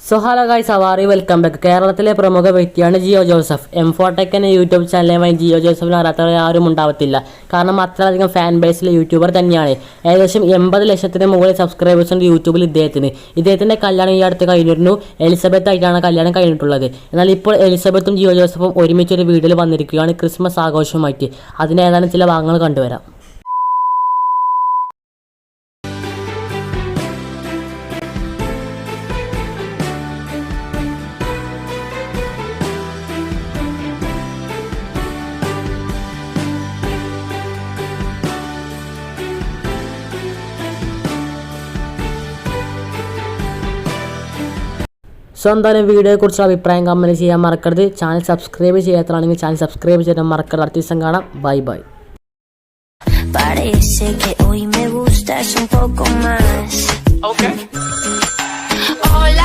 So hello guys, ഹവാറി welcome back. കേരളത്തിലെ പ്രമുഖ വ്യക്തിയാണ് ജിയോ ജോസഫ്. M4Tech എന്ന യൂട്യൂബ് ചാനലുമായി ജിയോ ജോസഫിനെ അറിയാത്തവർ ആരും ഉണ്ടാവത്തില്ല. കാരണം അത്രയധികം ഫാൻ ബേസിലെ യൂട്യൂബർ തന്നെയാണ്. ഏകദേശം 80 ലക്ഷത്തിന് മുകളിൽ സബ്സ്ക്രൈബേഴ്സ് ഉണ്ട് യൂട്യൂബിൽ ഇദ്ദേഹത്തിൻ്റെ കല്യാണം ഈ അടുത്ത് കഴിഞ്ഞിരുന്നു. എലിസബത്ത് ആയിട്ടാണ് കല്യാണം കഴിഞ്ഞിട്ടുള്ളത്. എന്നാൽ ഇപ്പോൾ എലിസബത്തും ജിയോ ജോസഫും ഒരുമിച്ചൊരു വീഡിയോയിൽ വന്നിരിക്കുകയാണ് ക്രിസ്മസ് ആഘോഷവുമായിട്ട്. അതിന് ഏതാനും ചില ഭാഗങ്ങൾ കണ്ടുവരാം. സോ എന്തായാലും വീഡിയോയെക്കുറിച്ചുള്ള അഭിപ്രായം കമൻറ്റ് ചെയ്യാൻ മറക്കരുത്. ചാനൽ സബ്സ്ക്രൈബ് ചെയ്യാത്തതാണെങ്കിൽ ചാനൽ സബ്സ്ക്രൈബ് ചെയ്യാൻ മറക്കരുത്. അടുത്ത ദിവസം കാണാം. Bye bye. Parece que hoy me gustas un poco más. Okay. Hola.